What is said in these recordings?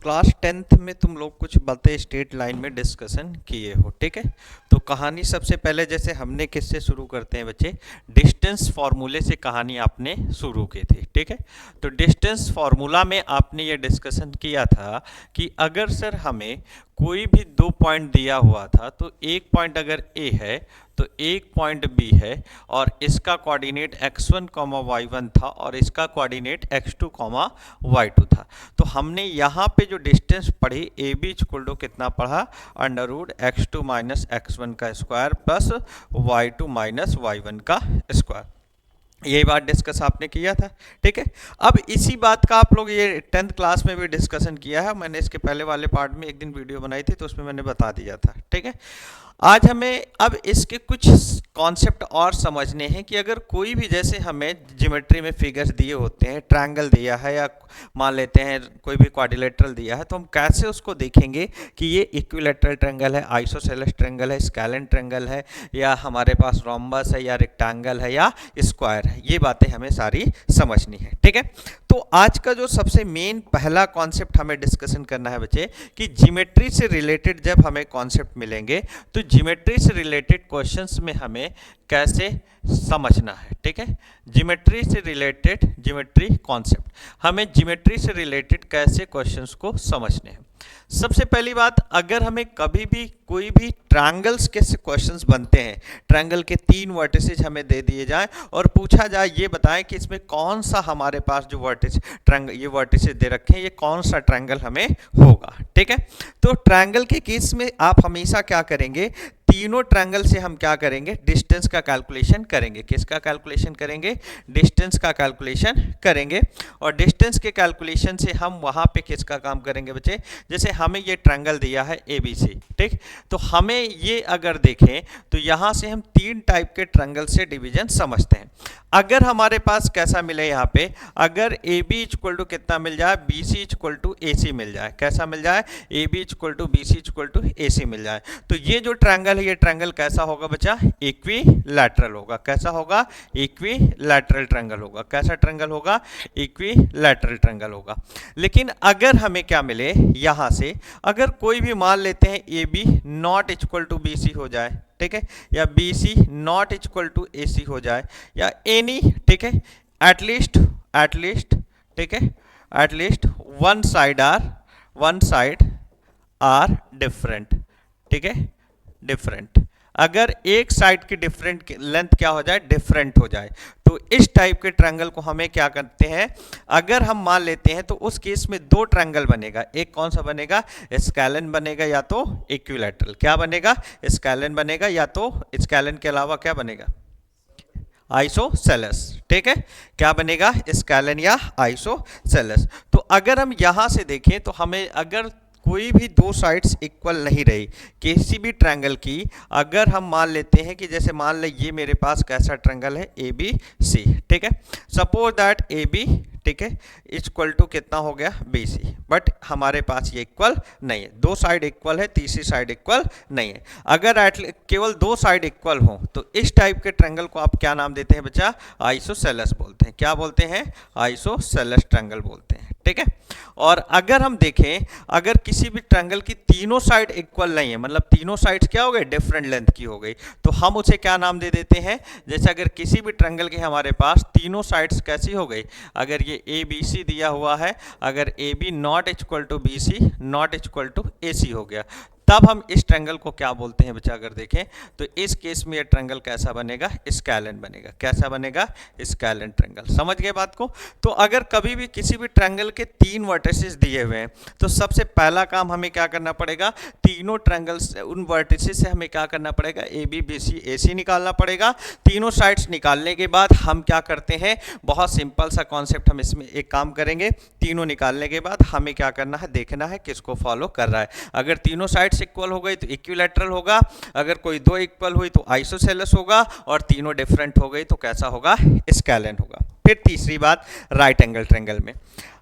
Class 10th में तुम लोग कुछ बातें स्ट्रेट लाइन में डिस्कशन किए हो, ठीक है। तो कहानी सबसे पहले जैसे हमने किससे शुरू करते हैं बच्चे, डिस्टेंस फार्मूले से कहानी आपने शुरू की थी, ठीक है। तो डिस्टेंस फार्मूला में आपने ये डिस्कशन किया था कि अगर सर हमें कोई भी दो पॉइंट दिया हुआ था, तो एक पॉइंट अगर ए है तो एक पॉइंट बी है और इसका कोऑर्डिनेट x1, y1 था और इसका कोऑर्डिनेट x2, y2 था। तो हमने यहाँ पे जो डिस्टेंस पढ़ी ए बी इक्वल टू कितना पढ़ा, under root x2 minus x1 का square plus y2 minus y1 का स्क्वायर। यही बात डिस्कस आपने किया था, ठीक है। अब इसी बात का आप लोग ये 10th क्लास में भी डिस्कशन किया है। मैंने इसके पहले वाले पार्ट में एक दिन वीडियो बनाई थी तो उसमें मैंने बता दिया था, ठीक है। आज हमें अब इसके कुछ कॉन्सेप्ट और समझने हैं कि अगर कोई भी, जैसे हमें ज्योमेट्री में फिगर्स दिए होते हैं, ट्रायंगल दिया है या मान लेते हैं कोई भी क्वाड्रिलेटरल दिया है, तो हम कैसे उसको देखेंगे कि ये इक्विलेटरल ट्रायंगल है, आइसोसेलेस ट्रायंगल है, स्केलेन ट्रायंगल है, या हमारे पास रोम्बस है, या रेक्टेंगल है, या स्क्वायर है। ये बातें हमें सारी समझनी है, ठीक है। तो आज का जो सबसे मेन पहला कॉन्सेप्ट हमें डिस्कशन करना है बच्चे कि ज्योमेट्री से रिलेटेड जब हमें कॉन्सेप्ट मिलेंगे तो ज्योमेट्री से रिलेटेड क्वेश्चंस में हमें कैसे समझना है, ठीक है। ज्योमेट्री से रिलेटेड ज्योमेट्री कॉन्सेप्ट, हमें ज्योमेट्री से रिलेटेड कैसे क्वेश्चंस को समझने हैं। सबसे पहली बात, अगर हमें कभी भी कोई भी ट्रायंगल्स के क्वेश्चंस बनते हैं, ट्रायंगल के 3 वर्टिसेज हमें दे दिए जाएं और पूछा जाए ये बताएं कि इसमें कौन सा हमारे पास जो वर्टिस ट्रायंगल ये वर्टिसेज दे रखे हैं, ये कौन सा ट्रायंगल हमें होगा, ठीक है। तो ट्रायंगल के केस में आप हमेशा क्या करेंगे, तीनों ट्रायंगल से हम क्या करेंगे, डिस्टेंस का कैलकुलेशन करेंगे। किसका कैलकुलेशन करेंगे, डिस्टेंस का कैलकुलेशन करेंगे। और डिस्टेंस के कैलकुलेशन से हम वहां पे किसका काम करेंगे बच्चे, जैसे हमें ये ट्रायंगल दिया है ABC, ठीक। तो हमें ये अगर देखें तो यहां से हम 3 टाइप के ट्रायंगल से डिवीजन समझते हैं। अगर हमारे पास कैसा मिले, यहाँ पे अगर AB इक्वल टू कितना मिल जाए, BC इक्वल टू AC मिल जाए, कैसा मिल जाए, AB equal to BC equal to AC मिल जाए, तो ये जो ट्रायंगल है ये ट्रायंगल कैसा होगा बच्चा, इक्विलैटरल होगा। कैसा होगा, इक्विलैटरल ट्रायंगल होगा। कैसा ट्रायंगल होगा, इक्विलैटरल ट्रायंगल होगा। लेकिन अगर हमें क्या मिले, यहां से अगर कोई भी मान लेते हैं AB not equal to BC हो जाए, ठीक है, या BC not equal to AC हो जाए, या एनी, ठीक है, एटलीस्ट, ठीक है, at least one side are different, ठीक है, डिफरेंट। अगर एक साइड की डिफरेंट लेंथ क्या हो जाए, डिफरेंट हो जाए, तो इस टाइप के ट्रायंगल को हमें क्या करते हैं, अगर हम मान लेते हैं तो उस केस में 2 ट्रायंगल बनेगा। एक कौन सा बनेगा, स्केलेन बनेगा या तो इक्विलैटरल। क्या बनेगा, स्केलेन बनेगा या तो स्केलेन के अलावा क्या बनेगा, आइसोसेलेस, ठीक है। क्या बनेगा, स्केलेन या आइसोसेलेस। तो अगर हम यहां से देखें तो हमें अगर कोई भी 2 साइड्स इक्वल नहीं रही किसी भी ट्रायंगल की, अगर हम मान लेते हैं कि जैसे मान ले ये मेरे पास कैसा ट्रायंगल है ABC, ठीक है, सपोज दैट AB, ठीक है, इक्वल टू कितना हो गया, BC, बट हमारे पास ये इक्वल नहीं है। 2 साइड इक्वल है, तीसरी साइड इक्वल नहीं है। अगर केवल 2 साइड इक्वल हो तो इस टाइप के ट्रायंगल को आप क्या नाम देते हैं बच्चा, आइसोसेलेस बोलते हैं। क्या बोलते हैं, आइसोसेलेस ट्रायंगल बोलते हैं, ठीक है। और अगर हम देखें, अगर किसी भी ट्रायंगल की तीनों साइड इक्वल नहीं है, मतलब तीनों साइड्स क्या हो गए, डिफरेंट लेंथ की हो गई, तो हम उसे क्या नाम दे देते हैं, जैसे अगर किसी भी ट्रायंगल के हमारे पास तीनों साइड्स कैसी हो गई, अगर ये ABC दिया हुआ है, अगर AB not equal to BC not equal to AC हो गया, तब हम इस ट्रायंगल को क्या बोलते हैं बच्चा, अगर देखें तो इस केस में ये ट्रायंगल कैसा बनेगा, स्केलेन बनेगा। कैसा बनेगा, स्केलेन ट्रायंगल। समझ गए बात को। तो अगर कभी भी किसी भी ट्रायंगल के 3 वर्टिसेस दिए हुए हैं तो सबसे पहला काम हमें क्या करना पड़ेगा, तीनों ट्रायंगल्स उन वर्टिसेस से हमें क्या करना पड़ेगा, AB BC AC निकालना पड़ेगा। तीनों साइड्स निकालने के बाद हम क्या करते हैं, बहुत सिंपल सा कॉन्सेप्ट, हम इसमें एक काम करेंगे, तीनों निकालने के बाद हमें क्या करना है, देखना है किसको फॉलो कर रहा है। अगर तीनों साइड इक्वल हो गई तो इक्विलैटरल होगा, अगर कोई 2 इक्वल हुई तो आइसोसेलेस होगा, और तीनों डिफरेंट हो गई तो कैसा होगा, स्केलेन होगा। फिर तीसरी बात, राइट एंगल ट्रायंगल में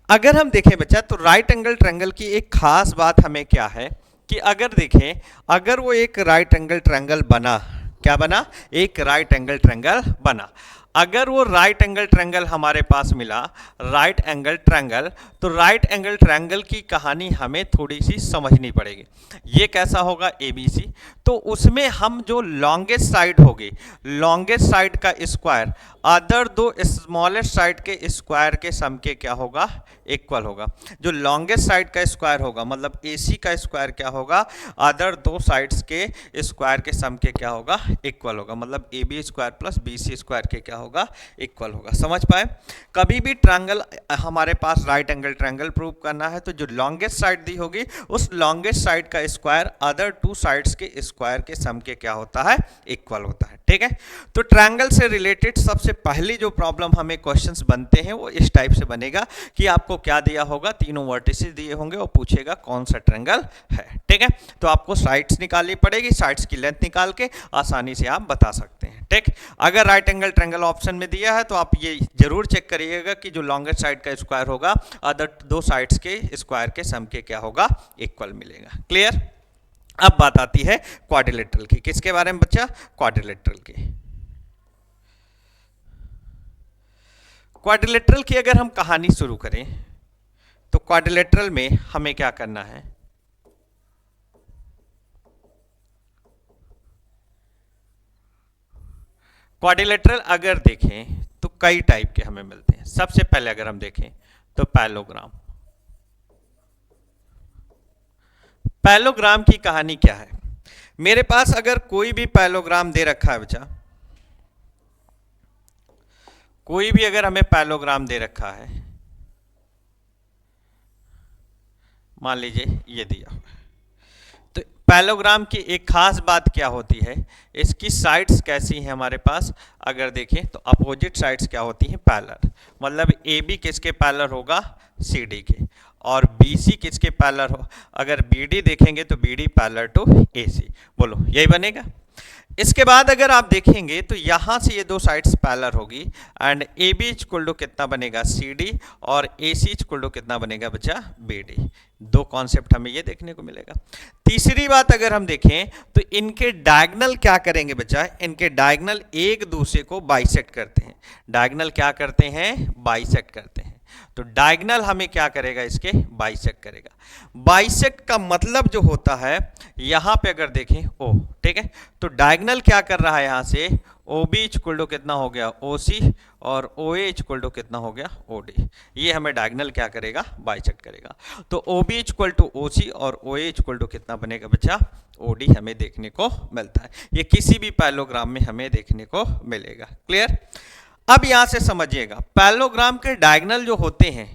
अगर हम देखें बच्चा, तो राइट एंगल ट्रायंगल की एक खास बात हमें क्या है कि अगर देखें, अगर वो एक राइट एंगल ट्रायंगल बना, क्या बना, एक राइट एंगल ट्रायंगल बना, अगर वो राइट एंगल ट्रायंगल हमारे पास मिला, राइट एंगल ट्रायंगल, तो राइट एंगल ट्रायंगल की कहानी हमें थोड़ी सी समझनी पड़ेगी। ये कैसा होगा, ABC, तो उसमें हम जो लॉन्गेस्ट साइड होगी, लॉन्गेस्ट साइड का स्क्वायर अदर दो स्मॉलेस्ट साइड के स्क्वायर के सम के क्या होगा, इक्वल होगा। जो लॉन्गेस्ट साइड का स्क्वायर होगा मतलब AC का स्क्वायर क्या होगा, अदर दो साइड्स के स्क्वायर के सम के क्या होगा, इक्वल होगा। मतलब AB square plus BC square के क्या होगा, इक्वल होगा। समझ पाए? कभी भी ट्रायंगल हमारे पास राइट एंगल ट्रायंगल प्रूव करना है तो जो लॉन्गेस्ट साइड दी होगी उस लॉन्गेस्ट साइड का स्क्वायर अदर टू साइड्स के स्क्वायर के सम के क्या होता है, इक्वल होता है। ठीक है, तो ट्रायंगल से रिलेटेड सबसे पहली जो प्रॉब्लम हमें क्वेश्चंस बनते हैं वो इस टाइप से बनेगा कि आपको क्या दिया होगा, तीनों वर्टिसेस दिए होंगे और पूछेगा कौन सा ट्रायंगल है। ठीक है, तो आपको साइड्स निकालनी पड़ेगी, साइड्स की लेंथ निकाल के आसानी से आप बता सकते हैं। ठीक, अगर राइट एंगल ट्रायंगल ऑप्शन में दिया है तो आप ये जरूर चेक करिएगा कि जो लॉन्गेस्ट साइड का स्क्वायर होगा अदर दो साइड्स के स्क्वायर के सम के क्या होगा, इक्वल मिलेगा। क्लियर? अब बात आती है क्वाड्रिलेटरल की। किसके बारे में बच्चा? क्वाड्रिलेटरल की। क्वाड्रिलेटरल की अगर हम कहानी शुरू करें तो क्वाड्रिलेटरल में हमें क्या करना है, क्वाड्रिलेटरल अगर देखें तो कई टाइप के हमें मिलते हैं। सबसे पहले अगर हम देखें तो पैरेललोग्राम। पैरेललोग्राम की कहानी क्या है, मेरे पास अगर कोई भी पैरेललोग्राम दे रखा है बच्चा, कोई भी अगर हमें पैरेललोग्राम दे रखा है, मान लीजिए ये दिया हुआ है, तो पैरेललोग्राम की एक खास बात क्या होती है, इसकी साइड्स कैसी हैं हमारे पास, अगर देखें तो अपोजिट साइड्स क्या होती हैं, पैरेलल। मतलब AB किसके पैरेलल होगा, CD के, और BC किसके पैरेलल हो, अगर BD देखेंगे तो BD पैरेलल टू AC। बोलो यही बनेगा। इसके बाद अगर आप देखेंगे तो यहां से ये दो साइड्स पैरेलल होगी एंड AB इक्वल टू कितना बनेगा, CD, और AC इक्वल टू कितना बनेगा बच्चा, BD। दो कॉन्सेप्ट हमें ये देखने को मिलेगा। तीसरी बात अगर हम देखें तो इनके डायगोनल क्या करेंगे बच्चा, इनके डायगोनल एक दूसरे को बाइसेक्ट करते हैं। डायगोनल क्या करते हैं, बाइसेक्ट करते हैं। तो डायगोनल हमें क्या करेगा, इसके बाइसेक्ट करेगा। बाइसेक्ट का मतलब जो होता है, यहां पे अगर देखें O, ठीक है, तो डायगोनल क्या कर रहा है, यहां से OB इक्वल टू कितना हो गया, OC, और OA इक्वल टू कितना हो गया, OD। ये हमें डायगोनल क्या करेगा, बाइसेक्ट करेगा। तो OB इक्वल टू OC और OA इक्वल टू कितना बनेगा बच्चा, OD हमें देखने को मिलता है। ये किसी भी पैरेललोग्राम में हमें देखने को मिलेगा। क्लियर? अब यहां से समझिएगा, पैरेललोग्राम के डायगोनल जो होते हैं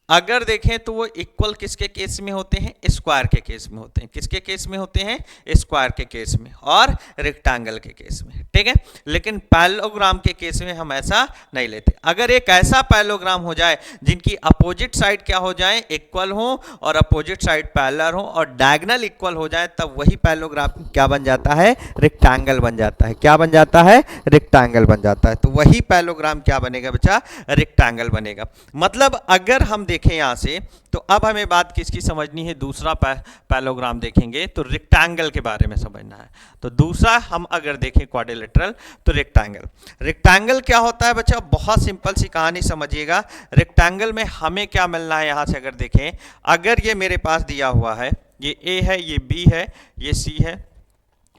अगर देखें तो वो इक्वल किसके केस में होते हैं, स्क्वायर के केस में होते हैं। किसके केस में होते हैं, स्क्वायर के केस में और रेक्टेंगल के केस में। ठीक है, लेकिन पैरेललोग्राम के केस में हम ऐसा नहीं लेते। अगर एक ऐसा पैरेललोग्राम हो जाए जिनकी अपोजिट साइड क्या हो जाए, इक्वल हो, और अपोजिट साइड पैरेलल हो और डायगोनल इक्वल हो जाए, तब वही पैरेललोग्राम क्या बन जाता है, रेक्टेंगल बन जाता है। क्या बन जाता है, रेक्टेंगल बन जाता है। तो वही पैरेललोग्राम क्या बनेगा बच्चा, रेक्टेंगल बनेगा। मतलब अगर हम देखें यहां से तो अब हमें बात किसकी समझनी है, दूसरा पैरेललोग्राम देखेंगे तो रेक्टेंगल के बारे में समझना है। तो दूसरा हम अगर देखें क्वाड्रिलेटरल तो रेक्टेंगल। रेक्टेंगल क्या होता है बच्चा, बहुत सिंपल सी कहानी समझिएगा। रेक्टेंगल में हमें क्या मिलना है, यहां से अगर देखें, अगर ये मेरे पास दिया हुआ है, ये A है, ये B है, ये C है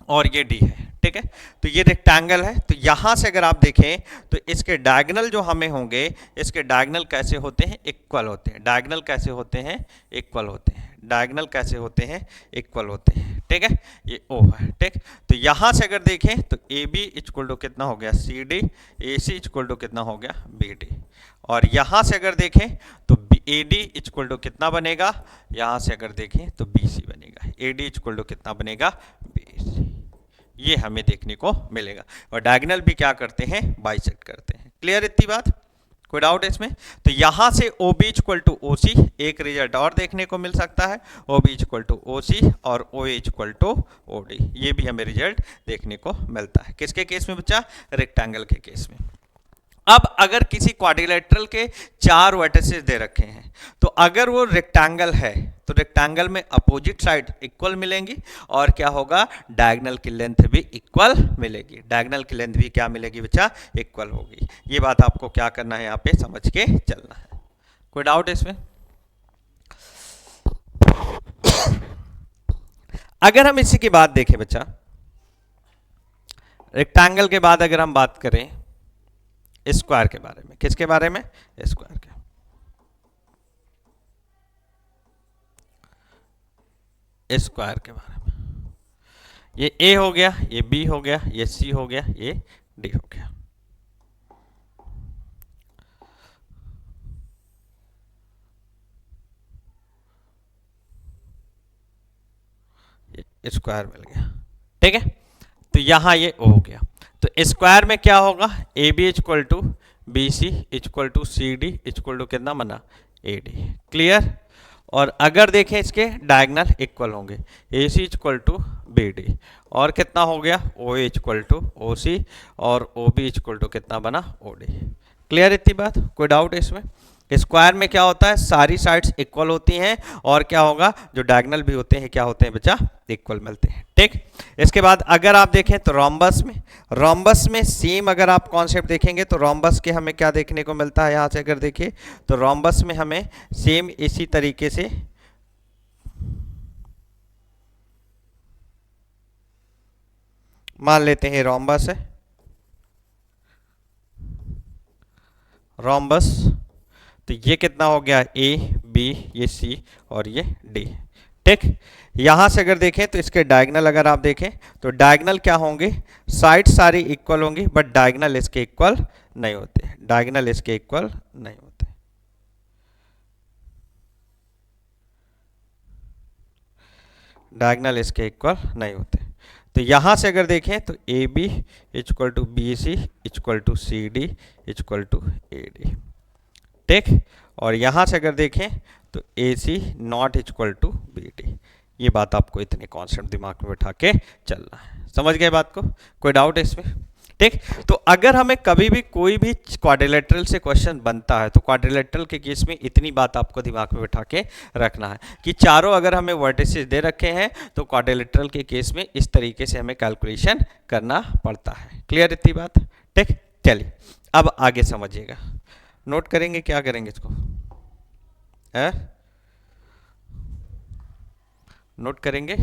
और ये D है। ठीक है, तो ये रेक्टेंगल है। तो यहां से अगर आप देखें तो इसके डायगोनल जो हमें होंगे, इसके डायगोनल कैसे होते हैं, इक्वल होते हैं। डायगोनल कैसे होते हैं, इक्वल होते हैं। डायगोनल कैसे होते हैं, इक्वल होते हैं। ठीक है, ये O है। ठीक, तो यहां से अगर देखें तो AB इक्वल टू कितना हो गया, CD, AC इक्वल टू कितना हो गया, BD, और यहां से अगर देखें तो AD इक्वल टू कितना बनेगा, यहां से अगर देखें तो BC बनेगा। AD इक्वल टू कितना बनेगा, BC। ये हमें देखने को मिलेगा। और डायगोनल भी क्या करते हैं, बाइसेक्ट करते हैं। क्लियर इतनी बात, कोई डाउट है इसमें? तो यहां से OB इक्वल टू OC एक रिजल्ट और देखने को मिल सकता है, OB इक्वल टू OC और OA इक्वल टू OD। ये भी हमें रिजल्ट देखने को मिलता है। किसके केस में बच्चा, रेक्टेंगल के केस में। अब अगर किसी क्वाड्रिलेटरल के 4 वर्टिसेस दे रखे हैं तो अगर वो रेक्टेंगल है तो रेक्टेंगल में अपोजिट साइड इक्वल मिलेंगी और क्या होगा, डायगोनल की लेंथ भी इक्वल मिलेगी। डायगोनल की लेंथ भी क्या मिलेगी बच्चा, इक्वल होगी। ये बात आपको क्या करना है, यहाँ पे समझ के चलना है। कोई डाउट इसमें? अगर हम इसी की बात देखें बच्चा, रेक्टेंगल के बाद अगर हम बात करें स्क्वायर के बारे में, किसके बारे में, स्क्वायर के, स्क्वायर के बारे में। ये ए हो गया, ये बी हो गया, ये सी हो गया, ये डी हो गया। ये स्क्वायर मिल गया, ठीक है। तो यहां ये ओ हो गया। तो स्क्वायर में क्या होगा, A B equal to B C equal to C D equal to कितना बना, ए डी। क्लियर। और अगर देखें इसके डायगोनल इक्वल होंगे, ए सी इक्वल टू बी डी, और कितना हो गया, ओ ए इक्वल टू ओ सी, और ओ बी इक्वल टू कितना बना, ओ डी। क्लियर इतनी बात, कोई डाउट है इसमें? स्क्वायर में क्या होता है, सारी साइड्स इक्वल होती हैं, और क्या होगा, जो डायगोनल भी होते हैं क्या होते हैं बच्चा, इक्वल मिलते हैं, ठीक। इसके बाद अगर आप देखें तो रोम्बस में सेम अगर आप कॉन्सेप्ट देखेंगे तो रोम्बस के हमें क्या देखने को मिलता है, यहाँ से अगर देखिए तो रोम्बस में हमें सेम इसी तरीके से मान लेते हैं रोम्बस है, रोम्बस। तो ये कितना हो गया, ए बी, ये सी, और ये डी, ठीक। यहां से अगर देखें तो इसके डायगोनल अगर आप देखें तो डायगोनल क्या होंगे, साइड सारी इक्वल होंगी, बट डायगोनल इसके इक्वल नहीं होते, डायगोनल इसके इक्वल नहीं होते। डायगोनल इसके इक्वल नहीं होते। तो यहां से अगर देखें तो A B equal to B C equal to C D equal to A D, ठीक। और यहां से अगर देखें तो A C not equal to B D. ये बात आपको इतने कॉन्सेप्ट दिमाग में बैठा के चलना है, समझ गए बात को, कोई डाउट है इसमें, ठीक। तो अगर हमें कभी भी कोई भी क्वाड्रिलेटरल से क्वेश्चन बनता है तो क्वाड्रिलेटरल के केस में इतनी बात आपको दिमाग में बैठा के रखना है कि चारों अगर हमें वर्टिसेस दे रखे हैं तो क्वाड्रिलेटरल के केस में इस तरीके से हमें कैलकुलेशन करना पड़ता है। क्लियर इतनी बात, ठीक। चलिए अब आगे समझिएगा, नोट करेंगे, क्या करेंगे इसको है? नोट करेंगे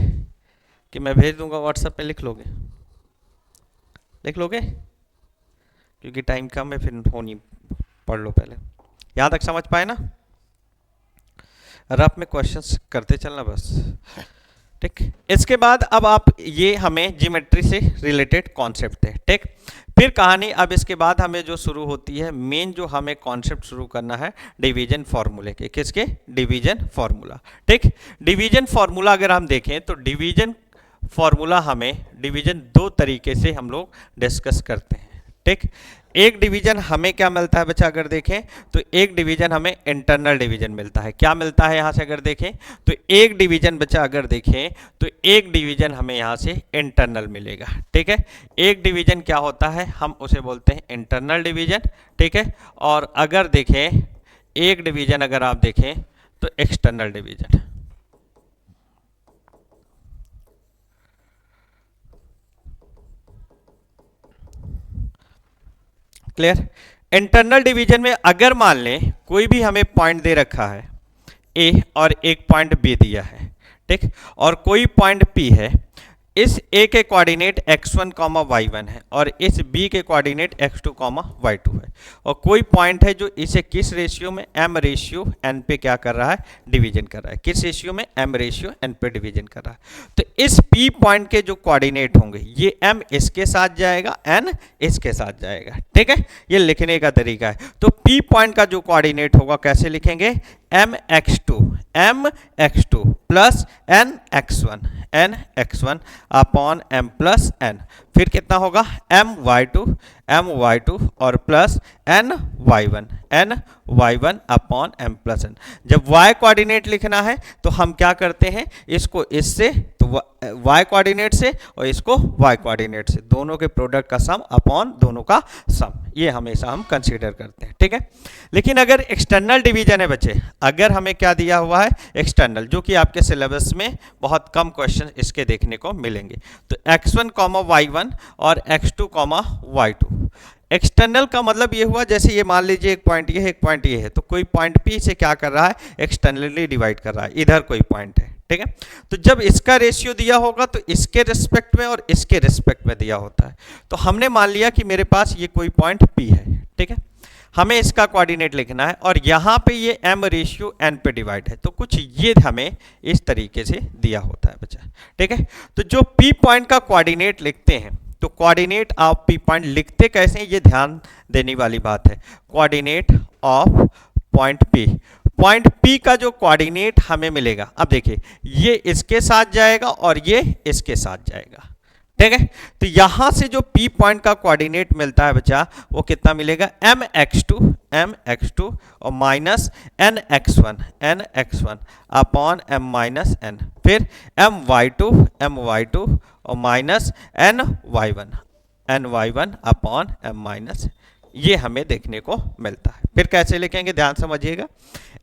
कि मैं भेज दूंगा व्हाट्सएप पे, लिख लोगे, लिख लोगे, क्योंकि टाइम कम है, फिर हो नहीं, पढ़ लो पहले, यहां तक समझ पाए ना? रफ में क्वेश्चंस करते चलना बस, ठीक। इसके बाद अब आप ये हमें ज्योमेट्री से रिलेटेड कॉन्सेप्ट है, ठीक। फिर कहानी अब इसके बाद हमें जो शुरू होती है, मेन जो हमें कॉन्सेप्ट शुरू करना है डिवीजन फार्मूले के, किसके, डिवीजन फार्मूला, ठीक। डिवीजन फार्मूला अगर हम देखें तो डिवीजन फार्मूला हमें डिवीजन दो तरीके से हम लोग डिस्कस करते हैं, ठीक। एक डिवीजन हमें क्या मिलता है बच्चा, अगर देखें तो एक डिवीजन हमें इंटरनल डिवीजन मिलता है। क्या मिलता है यहां से अगर देखें तो एक डिवीजन बच्चा अगर देखें तो एक डिवीजन हमें यहां से इंटरनल मिलेगा, ठीक है। एक डिवीजन क्या होता है, हम उसे बोलते हैं इंटरनल डिवीजन, ठीक है। और अगर देखें एक डिवीजन अगर आप देखें तो external division, clear. Internal division में अगर मान लें कोई भी हमें पॉइंट दे रखा है ए और एक पॉइंट बी दिया है, ठीक, और कोई पॉइंट पी है, इस ए के कोऑर्डिनेट x1, y1 है और इस बी के कोऑर्डिनेट x2, y2 है, और कोई पॉइंट है जो इसे किस रेशियो में, m रेशियो n पे क्या कर रहा है, डिवीजन कर रहा है, किस रेशियो में, m रेशियो n पे डिवीजन कर रहा है। तो इस p पॉइंट के जो कोऑर्डिनेट होंगे, ये m इसके साथ जाएगा, n इसके साथ जाएगा, ठीक है। ये लिखने का तरीका है। तो p पॉइंट का जो कोऑर्डिनेट होगा कैसे लिखेंगे, mx2 plus nx1 upon m plus n, फिर कितना होगा my2 और plus ny1 upon m plus n। जब y कोऑर्डिनेट लिखना है तो हम क्या करते हैं, इसको इससे, तो y कोऑर्डिनेट से और इसको y कोऑर्डिनेट से, दोनों के प्रोडक्ट का सम अपॉन दोनों का सम, ये हमेशा हम कंसीडर करते हैं, ठीक है। लेकिन अगर एक्सटर्नल डिवीजन है बच्चे, अगर हमें क्या दिया हुआ है एक्सटर्नल, जो कि आपके सिलेबस में बहुत कम क्वेश्चन इसके देखने को मिलेंगे, तो x1 y1 और x2 y2। एक्सटर्नल का मतलब ये हुआ, जैसे ये मान लीजिए एक पॉइंट ये है, एक पॉइंट ये है, तो कोई पॉइंट P से क्या कर रहा है एक्सटर्नली डिवाइड कर रहा है, इधर कोई पॉइंट है, ठीक है। तो जब इसका रेशियो दिया होगा तो इसके रिस्पेक्ट में और इसके रिस्पेक्ट में दिया होता है। तो हमने मान लिया कि मेरे पास ये कोई पॉइंट P है, ठीक है, हमें इसका कोऑर्डिनेट लिखना है और यहाँ पे ये m रेशियो n पे डिवाइड है, तो कुछ ये हमें इस तरीके से दिया होता है बच्चा, ठीक है। तो जो P पॉइंट का कोऑर्डिनेट लिखते हैं, तो कोऑर्डिनेट ऑफ P पॉइंट लिखते कैसे हैं, ये ध्यान देने वाली बात है। Coordinate of point P, point P का जो कोऑर्डिनेट हमें मिलेगा, अब देखिए ये इसके साथ जाएगा और ये इसके साथ जाएगा, ठीक है। तो यहां से जो P पॉइंट का कोऑर्डिनेट मिलता है बच्चा, वो कितना मिलेगा, mx2 और minus nx1 upon m minus n, फिर my2 और minus ny1 upon m minus, ये हमें देखने को मिलता है। फिर कैसे लिखेंगे, ध्यान समझिएगा,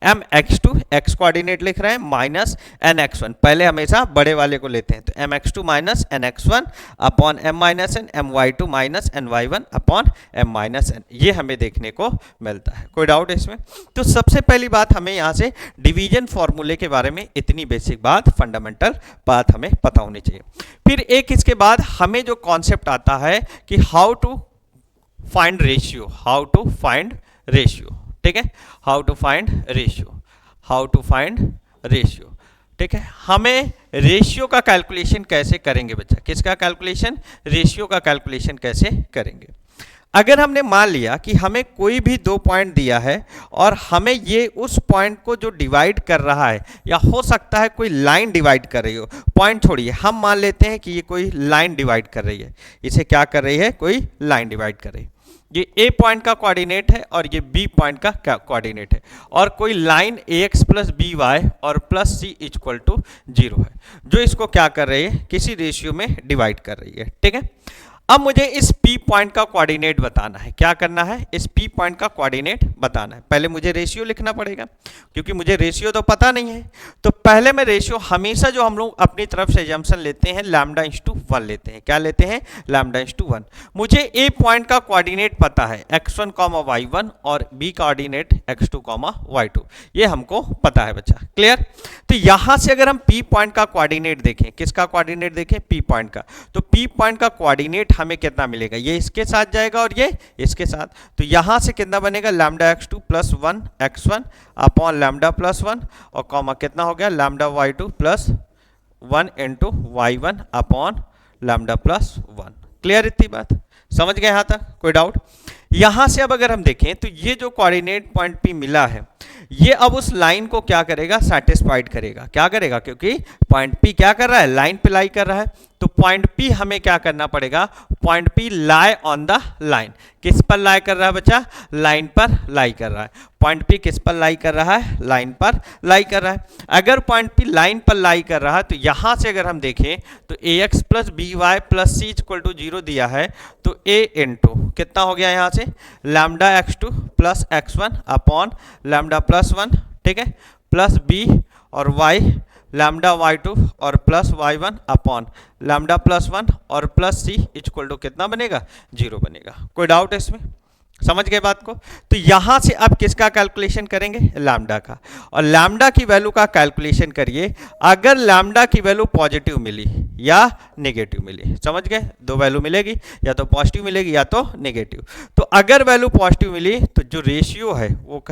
mx2 x कोऑर्डिनेट लिख रहे हैं माइनस nx1, पहले हमेशा बड़े वाले को लेते हैं, तो mx2 minus nx1 upon m minus n, my2 minus ny1 upon m minus n, ये हमें देखने को मिलता है। कोई डाउट है इसमें? तो सबसे पहली बात हमें यहाँ से डिवीजन फॉर्मूले के बारे में इतनी बेसिक बात, फंडामेंटल बात हमें पता होनी चाहिए। फिर एक इसके बाद हमें जो कॉन्सेप्ट आता है कि हाउ टू फाइंड रेशियो, ठीक है, हाउ टू फाइंड रेशियो, ठीक है। हमें रेशियो का कैलकुलेशन कैसे करेंगे बच्चा, किसका कैलकुलेशन, रेशियो का कैलकुलेशन कैसे करेंगे। अगर हमने मान लिया कि हमें कोई भी दो पॉइंट दिया है और हमें ये उस पॉइंट को जो डिवाइड कर रहा है, या हो सकता है कोई लाइन डिवाइड कर रही हो, पॉइंट छोड़िए, हम मान लेते हैं कि ये कोई लाइन डिवाइड कर रही है, इसे क्या कर रही है, कोई लाइन डिवाइड कर रही है, ये A पॉइंट का कोऑर्डिनेट है और ये B पॉइंट का कोऑर्डिनेट है, और कोई line ax plus B Y और प्लस सी इक्वल टू 0 है, जो इसको क्या कर रही है, किसी रेशियो में डिवाइड कर रही है, ठीक है। अब मुझे इस P पॉइंट का कोऑर्डिनेट बताना है, क्या करना है, इस P पॉइंट का कोऑर्डिनेट बताना है। पहले मुझे रेशियो लिखना पड़ेगा, क्योंकि मुझे रेशियो तो पता नहीं है। तो पहले मैं रेशियो, हमेशा जो हम लोग अपनी तरफ से एजम्पशन लेते हैं λ/1 लेते हैं, क्या लेते हैं, λ/1। मुझे A पॉइंट का कोऑर्डिनेट पता है x1, y1 और B कोऑर्डिनेट x2, y2, ये हमको पता है बच्चा, क्लियर। तो यहां से अगर हम P पॉइंट का कोऑर्डिनेट देखें, किसका कोऑर्डिनेट देखें, P पॉइंट का, तो P पॉइंट का कोऑर्डिनेट हमें कितना मिलेगा, ये इसके साथ जाएगा और ये इसके साथ, तो यहां से कितना बनेगा, λx2 plus 1 x1 upon λ plus 1 और कॉमा कितना हो गया, λy2 plus 1 into y1 upon λ plus 1। Clear इतनी बात, समझ गए यहाँ तक, कोई डाउट? यहां से अब अगर हम देखें तो ये जो कोऑर्डिनेट पॉइंट P मिला है, ये अब उस लाइन को क्या करेगा, सेटिस्फाइड करेगा, क्या करेगा, क्योंकि पॉइंट P क्या कर रहा है, लाइन पे लाई कर रहा है, तो पॉइंट P हमें क्या करना पड़ेगा, point P lie on the line, किस पर लाई कर रहा है बच्चा, लाइन पर लाई कर रहा है, पॉइंट P किस पर लाई कर रहा है, लाइन पर लाई कर रहा है। अगर पॉइंट P लाइन पर लाई कर रहा है, तो यहां से अगर हम देखें तो ax plus B Y plus C equal to 0 दिया है, तो a इंटू कितना हो गया यहाँ से, λx2 plus x1 upon λ plus 1, ठीक है, प्लस b और y λy2 और प्लस y1 अपॉन λ प्लस 1 और प्लस c इक्वल टू कितना बनेगा, 0 बनेगा। कोई डाउट है इसमें, समझ गए बात को? तो यहां से अब किसका कैलकुलेशन करेंगे, लैम्डा का, और लैम्डा की वैल्यू का कैलकुलेशन करिए। अगर लैम्डा की वैल्यू पॉजिटिव मिली या नेगेटिव मिली, समझ गए, दो वैल्यू मिलेगी, या तो पॉजिटिव मिलेगी या तो नेगेटिव। तो अगर वैल्यू पॉजिटिव मिली तो जो रेशियो है वो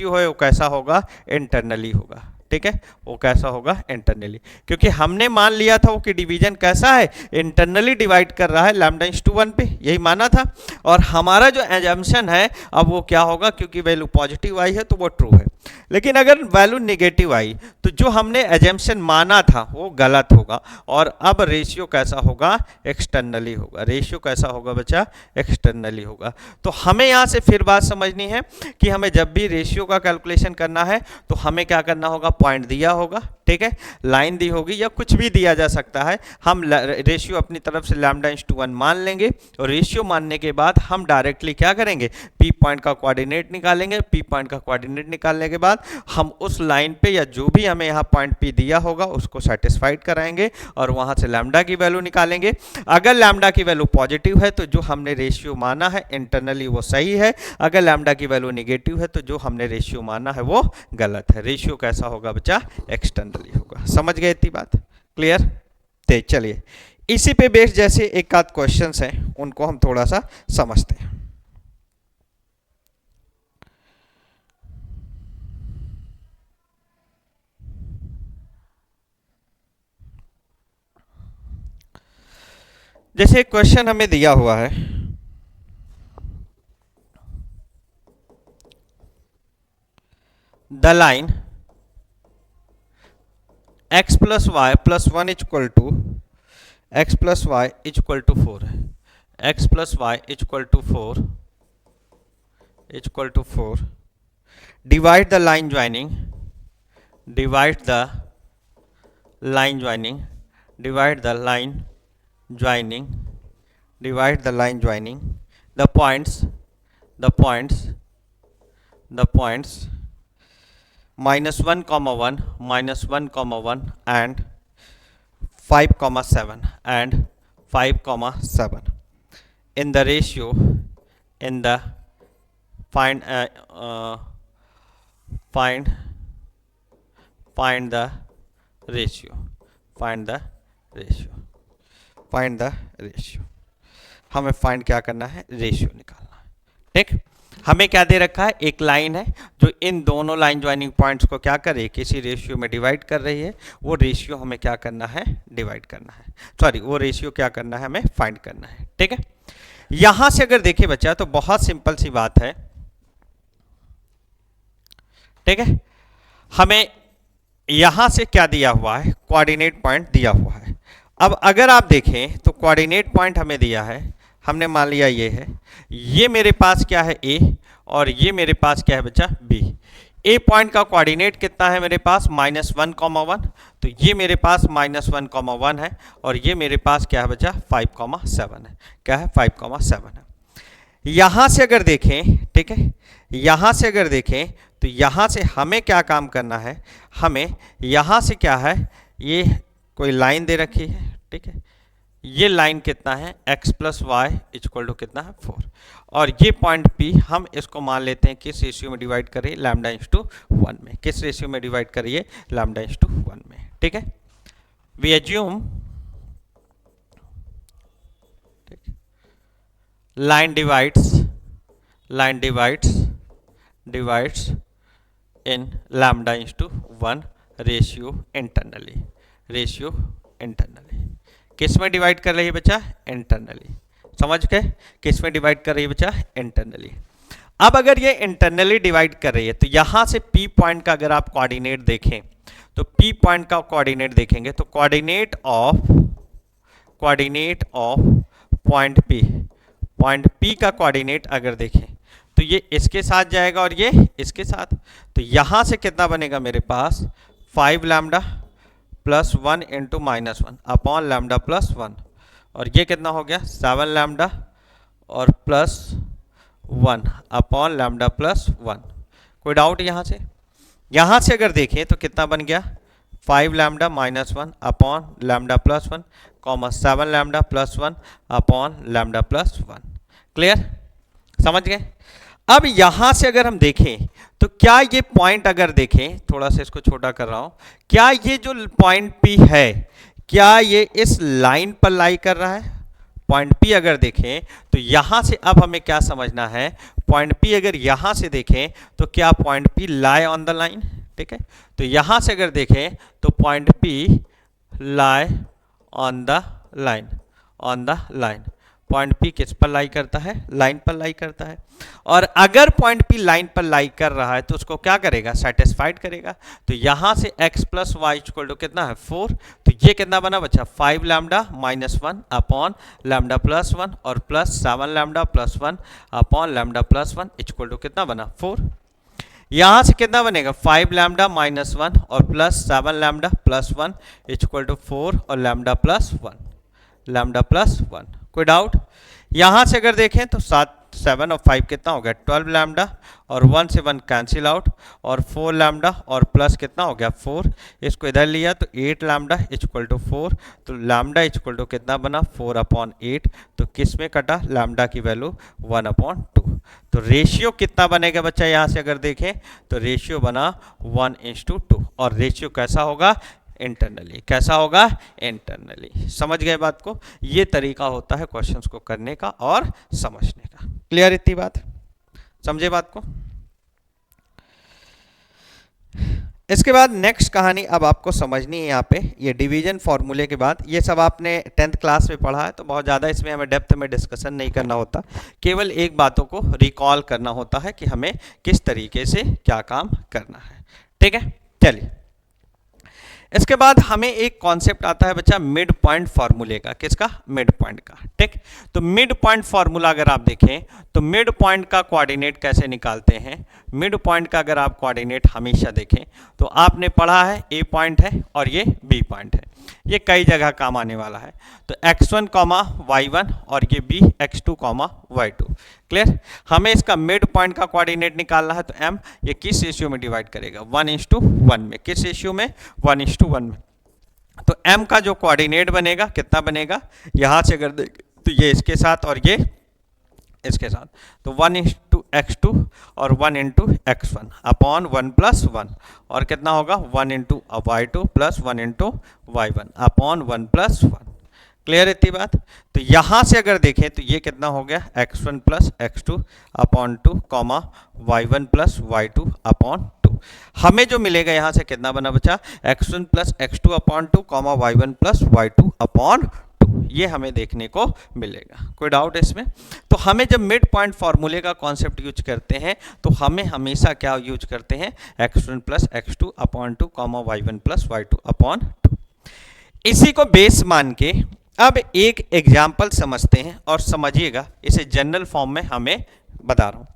वो कैसा होगा, इंटरनली होगा, ठीक है, वो कैसा होगा, इंटरनली, क्योंकि हमने मान लिया था वो कि डिवीजन कैसा है, इंटरनली डिवाइड कर रहा है λ/1 पे, यही माना था, और हमारा जो एजम्पशन है अब वो क्या होगा, क्योंकि वैल्यू पॉजिटिव आई है तो वो ट्रू है। लेकिन अगर वैल्यू नेगेटिव आई तो जो हमने एजम्पशन माना था वो गलत होगा, और अब रेशियो कैसा होगा, एक्सटर्नली होगा। रेशियो कैसा होगा बच्चा, एक्सटर्नली होगा। तो हमें यहाँ से फिर बात समझनी है कि हमें जब भी रेशियो का कैलकुलेशन करना है तो हमें क्या करना होगा, पॉइंट दिया होगा, ठीक है, लाइन दी होगी या कुछ भी दिया जा सकता है। हम रेशियो अपनी तरफ से λ/1 मान लेंगे और रेशियो मानने के बाद हम डायरेक्टली क्या करेंगे, पी पॉइंट का कोऑर्डिनेट निकालेंगे। पी पॉइंट का कोऑर्डिनेट निकालने के बाद हम उस लाइन पे या जो भी हमें यहाँ पॉइंट पी दिया होगा उसको सेटिस्फाइड कराएंगे और वहाँ से लैम्डा की वैल्यू निकालेंगे। अगर लैम्डा की वैल्यू पॉजिटिव है तो जो हमने रेशियो माना है इंटरनली वो सही है, अगर लैम्डा की वैल्यू निगेटिव है तो जो हमने रेशियो माना है वो गलत है। रेशियो कैसा होगा बच्चा, एक्सटर्नली होगा। समझ गए इतनी बात, क्लियर? ते चलिए इसी पे बेस्ड जैसे एक आध क्वेश्चंस हैं उनको हम थोड़ा सा समझते हैं। जैसे एक क्वेश्चन हमें दिया हुआ है, the line x plus Y plus 1 equal to x plus Y equal to 4 है। x plus Y equal to 4 divide the line joining, divide the line joining, divide the line joining, divide the line joining the points, the points, the points -1, -1, -1, and 5, 7 and 5, 7 in the ratio, in the find the ratio, find the ratio, find the ratio। हमें find क्या करना है, ratio निकालना है। ठीक, हमें क्या दे रखा है, एक लाइन है जो इन दोनों लाइन ज्वाइनिंग पॉइंट्स को क्या करे, किसी रेशियो में डिवाइड कर रही है। वो रेशियो हमें क्या करना है, डिवाइड करना है, सॉरी वो रेशियो क्या करना है, हमें फाइंड करना है। ठीक है, यहां से अगर देखें बच्चा तो बहुत सिंपल सी बात है। ठीक है, हमें यहां से क्या दिया हुआ है, कोऑर्डिनेट पॉइंट दिया हुआ है। अब अगर आप देखें तो कोऑर्डिनेट पॉइंट हमें दिया है, हमने मान लिया ये है, ये मेरे पास क्या है ए और ये मेरे पास क्या है बच्चा बी। ए पॉइंट का कोऑर्डिनेट कितना है मेरे पास, -1, 1, तो ये मेरे पास -1, 1 है और ये मेरे पास क्या है बच्चा 5, 7 है। क्या है, 5, 7 है। यहां से अगर देखें, ठीक है, यहां से अगर देखें तो यहां से हमें क्या काम करना है, हमें यहां से क्या है, ये कोई लाइन दे रखी है। ठीक है, ये लाइन कितना है, x plus Y equal to कितना है 4 और ये पॉइंट P हम इसको मान लेते हैं किस रेशियो में डिवाइड करिए, λ/1 में। किस रेशियो में डिवाइड करिए, λ/1 में। ठीक है, we assume line divides in λ/1 ratio internally, ratio internally. किस में डिवाइड कर रही है बच्चा, इंटरनली। समझ गए, किस में डिवाइड कर रही है बच्चा, इंटरनली। अब अगर ये इंटरनली डिवाइड कर रही है तो यहां से P पॉइंट का अगर आप कोऑर्डिनेट देखें तो P पॉइंट का कोऑर्डिनेट देखेंगे तो कोऑर्डिनेट ऑफ पॉइंट P का कोऑर्डिनेट अगर देखें तो ये इसके साथ जाएगा और ये इसके साथ। तो यहां से कितना बनेगा मेरे पास, 5λ plus 1 into -1 upon lambda plus 1 और ये कितना हो गया 7λ और प्लस 1 अपॉन लैम्डा प्लस 1। कोई डाउट यहाँ से? यहाँ से अगर देखें तो कितना बन गया 5λ minus 1 upon lambda plus 1 comma 7λ plus 1 upon lambda plus 1। Clear, समझ गए? अब यहां से अगर हम देखें तो क्या ये पॉइंट अगर देखें, थोड़ा सा इसको छोटा कर रहा हूं, क्या ये जो पॉइंट P है क्या ये इस लाइन पर लाई कर रहा है? पॉइंट P अगर देखें तो यहां से अब हमें क्या समझना है, पॉइंट P अगर यहां से देखें तो क्या point P lie on the line? ठीक है, तो यहां से अगर देखें तो point P lie on the line, on the line. Point P किस पर लाई करता है? लाइन पर लाई करता है। और अगर पॉइंट P लाइन पर लाई कर रहा है तो उसको क्या करेगा? सेटिस्फाइड करेगा। तो यहां से x plus Y equal to कितना है 4, तो ये कितना बना बच्चा 5λ माइनस 1 अपॉन लैम्डा प्लस 1 और plus 7λ plus 1 upon lambda plus 1 equal to कितना बना 4। यहां से कितना बनेगा 5 लैम्डा माइनस 1 और plus 7 lambda plus 1 equal to 4 और लैम्डा प्लस 1 कोई डाउट। यहां से अगर देखें तो 7 और 5 कितना हो गया 12 लैम्डा और 1 से 1 कैंसिल आउट और 4 लैम्डा और प्लस कितना हो गया 4, इसको इधर लिया तो 8 लैम्डा इक्वल टू 4, तो लैम्डा इक्वल टू कितना बना 4/8, तो किस में कटा लैम्डा की वैल्यू 1/2। तो रेशियो कितना बनेगा बच्चा, यहाँ से अगर देखें तो रेशियो बना 1:2 और रेशियो कैसा होगा इंटरनली, कैसा होगा इंटरनली। समझ गए बात को, ये तरीका होता है क्वेश्चंस को करने का और समझने का। क्लियर इतनी बात, समझे बात को। इसके बाद नेक्स्ट कहानी अब आपको समझनी है। यहाँ पे ये डिवीजन फॉर्मूले के बाद ये सब आपने 10th क्लास में पढ़ा है, तो बहुत ज़्यादा इसमें हमें डेप्थ में डिस्कशन नहीं करना होता, केवल एक बातों को रिकॉल करना होता है कि हमें किस तरीके से क्या काम करना है। ठीक है, चलिए। इसके बाद हमें एक कॉन्सेप्ट आता है बच्चा मिड पॉइंट फार्मूले का। किसका, मिड पॉइंट का। ठीक, तो मिड पॉइंट फार्मूला अगर आप देखें तो मिड पॉइंट का कोऑर्डिनेट कैसे निकालते हैं। मिड पॉइंट का अगर आप कोऑर्डिनेट हमेशा देखें तो आपने पढ़ा है ए पॉइंट है और ये बी पॉइंट है, ये कई जगह काम आने वाला है। तो x1, y1 और ये b x2, y2। क्लियर, हमें इसका मिड पॉइंट का कोऑर्डिनेट निकालना है, तो m ये किस रेशियो में डिवाइड करेगा 1:1 में। किस रेशियो में 1:1 में। तो m का जो कोऑर्डिनेट बनेगा कितना बनेगा, यहां से अगर देखें तो ये इसके साथ और ये इसके साथ, तो 1:x2 और 1:x1 अपॉन 1+1 और कितना होगा 1:y2 plus 1:y1 upon 1+1। Clear इतनी बात। तो यहां से अगर देखें तो ये कितना हो गया x1 plus x2 upon 2 y1 plus y2 upon 2। हमें जो मिलेगा यहां से कितना बना बचा x1 plus x2 upon 2 y1 plus y2 upon 2, ये हमें देखने को मिलेगा। कोई डाउट इसमें। तो हमें जब मिड पॉइंट फार्मूले का कॉन्सेप्ट यूज करते हैं तो हमें हमेशा क्या यूज करते हैं x1 plus x2 upon 2 y1 plus y2 upon 2। इसी को बेस मान के अब एक एग्जाम्पल समझते हैं और समझिएगा, इसे जनरल फॉर्म में हमें बता रहा हूं।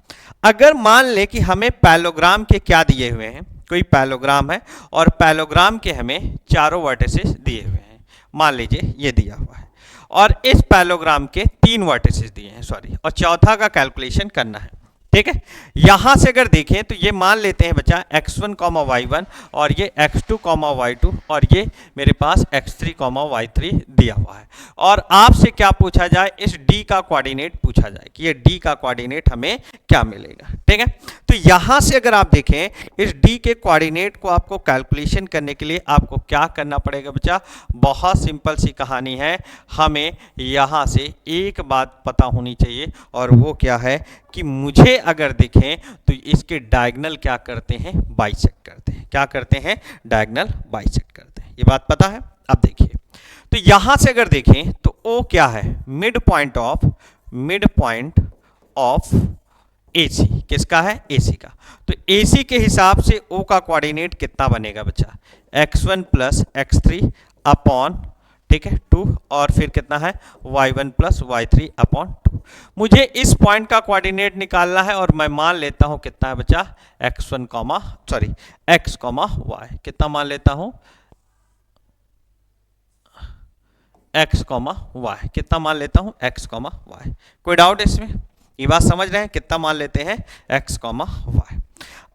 अगर मान ले कि हमें पैलोग्राम के क्या दिए हुए हैं, कोई पैलोग्राम है और पैलोग्राम के हमें चारों वर्टिसेस दिए हुए हैं। मान लीजिए ये दिया हुआ है और इस पैलोग्राम के 3 वर्टिसेस दिए हैं सॉरी, और चौथा का कैलकुलेशन करना है। ठीक है, यहां से अगर देखें तो ये मान लेते हैं बच्चा x1, y1 और ये x2, y2 और ये मेरे पास x3, y3 दिया हुआ है। और आपसे क्या पूछा जाए, इस d का कोऑर्डिनेट पूछा जाए कि ये d का कोऑर्डिनेट हमें क्या मिलेगा। ठीक है, तो यहां से अगर आप देखें इस d के कोऑर्डिनेट को आपको कैलकुलेशन करने के लिए आपको क्या करना पड़ेगा बच्चा, बहुत सिंपल सी कहानी है। हमें यहां से एक बात पता होनी चाहिए और वो क्या है कि मुझे अगर देखें तो इसके डायगोनल क्या करते हैं, बाइसेक्ट करते हैं। क्या करते हैं, डायगोनल बाइसेक्ट करते हैं। ये बात पता है। अब देखिए, तो यहां से अगर देखें तो O क्या है, मिड पॉइंट ऑफ AC। किसका है, AC का। तो AC के हिसाब से O का कोऑर्डिनेट कितना बनेगा बच्चा, x1 प्लस x3 अपॉन, ठीक है 2 और फिर कितना है y1 प्लस y3 अपॉन 2। मुझे इस पॉइंट का कोऑर्डिनेट निकालना है और मैं मान लेता हूं कितना है बच्चा x, y। कितना मान लेता हूं x, y। कितना मान लेता हूं x, y। कोई डाउट इसमें, ये बात समझ रहे हैं, कितना मान लेते हैं x, y।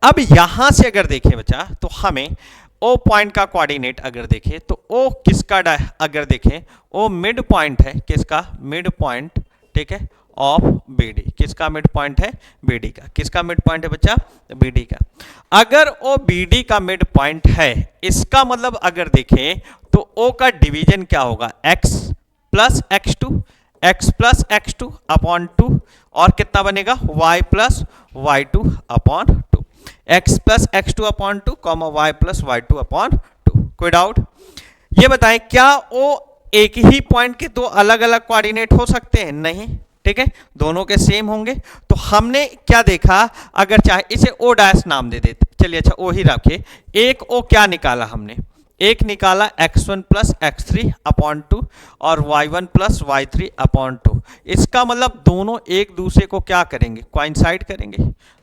अब यहां से अगर देखें बच्चा तो हमें O पॉइंट का कोऑर्डिनेट अगर देखें तो O किसका अगर देखें O मिड पॉइंट है, किसका, मिड पॉइंट, ठीक है, ऑफ BD। किसका मिड पॉइंट है, BD का। किसका मिड पॉइंट है बच्चा, BD का। अगर O BD का मिड पॉइंट है, इसका मतलब अगर देखें तो O का डिवीजन क्या होगा, x प्लस x2 अपॉन 2 और कितना बनेगा y plus y2 upon 2। x plus x2 upon 2 y plus y2 upon 2। कोई डाउट। ये बताएं क्या O एक ही पॉइंट के दो अलग अलग कोऑर्डिनेट हो सकते हैं, नहीं। ठीक है, दोनों के सेम होंगे। तो हमने क्या देखा, अगर चाहे इसे O डैश नाम दे देते, चलिए अच्छा O ही रखे। एक O क्या निकाला हमने, एक निकाला x1 प्लस x3 अपॉन 2 और y1 प्लस y3 अपॉन 2। इसका मतलब दोनों एक दूसरे को क्या करेंगे, कोइंसाइड करेंगे,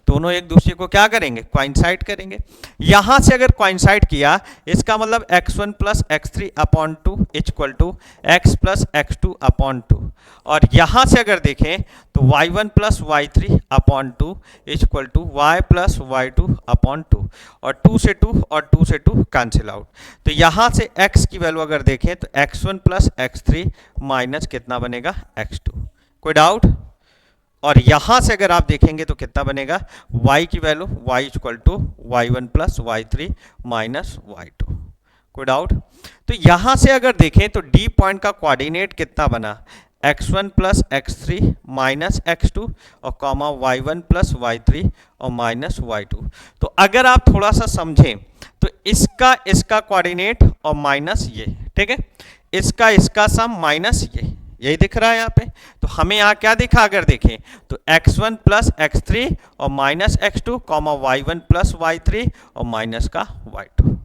दोनों एक दूसरे को क्या करेंगे, कोइंसाइड करेंगे। यहां से अगर कोइंसाइड किया, इसका मतलब x1 plus X three upon two equal to X plus x2 upon two, और यहां से अगर देखें तो y1 plus y3 upon two equal to y plus y2 upon two, और 2 से 2 और 2 से 2 कैंसिल आउट। तो यहां से x की वैल्यू अगर देखें तो x1 प्लस एक्स3 माइनस कितना बनेगा, x2। कोई डाउट? और यहां से अगर आप देखेंगे तो कितना बनेगा, y की value y equal to y1 plus y3 minus y2। कोई डाउट? तो यहां से अगर देखें तो D पॉइंट का कोऑर्डिनेट कितना बना, x1 plus x three minus x2 और कॉमा y1 प्लस y3 और माइनस y2। तो अगर आप थोड़ा सा समझें तो इसका कोऑर्डिनेट और माइनस ये, ठीक है, इसका सम माइनस ये, यही दिख रहा है यहाँ पे। तो हमें यहाँ क्या दिखा, अगर देखें तो x1 प्लस एक्स3 और minus x2 comma y1 plus y3 और माइनस का y2।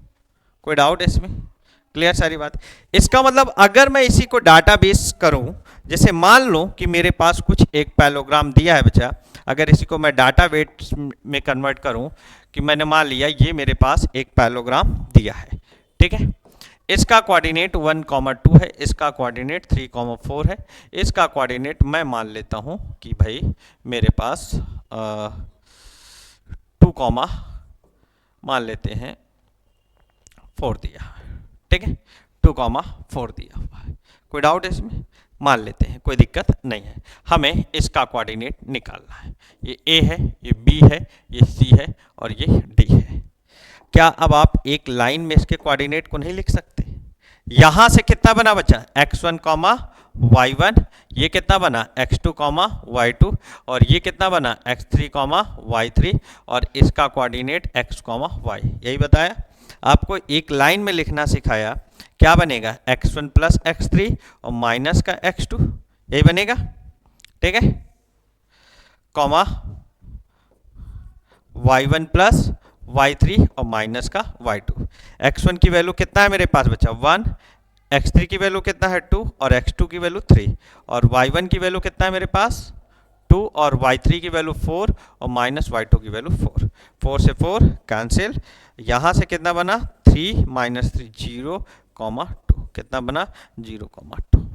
कोई डाउट इसमें? क्लियर सारी बात? इसका मतलब अगर मैं इसी को डाटाबेस करूं, जैसे मान लो कि मेरे पास कुछ एक पैलोग्राम दिया है बच्चा, अगर इसी को मैं डाटा वेट में कन्वर्ट करूं कि मैंने मान लिया ये मेरे पास एक पैलोग्राम दिया है, ठीक है, इसका कोऑर्डिनेट 1,2 है, इसका कोऑर्डिनेट 3,4 है, इसका कोऑर्डिनेट मैं मान लेता हूं कि भाई मेरे पास 2, मान लेते हैं 4 दिया, ठीक है, 2,4 दिया हुआ है। कोई डाउट इसमें? मान लेते हैं, कोई दिक्कत नहीं है। हमें इसका कोऑर्डिनेट निकालना है, ये A है, ये B है, ये C है और ये D है। क्या अब आप एक लाइन में इसके कोऑर्डिनेट को नहीं लिख सकते? यहां से कितना बना बच्चा, x1 y1, ये कितना बना x2 y2, और ये कितना बना x3 y3, और इसका कोऑर्डिनेट x y, यही बताया आपको। एक लाइन में लिखना सिखाया, क्या बनेगा, x1 प्लस एक्स3 और माइनस का x2, यही बनेगा, ठीक है, कॉमा y1 प्लस y3 और माइनस का y2। x1 की वैल्यू कितना है मेरे पास बच्चा 1, x3 की वैल्यू कितना है 2 और x2 की वैल्यू 3, और y1 की वैल्यू कितना है मेरे पास 2 और y3 की वैल्यू 4 और माइनस y2 की वैल्यू 4। 4 से 4 कैंसिल, यहां से कितना बना 3 माइनस 3 0, 2, कितना बना 0,2।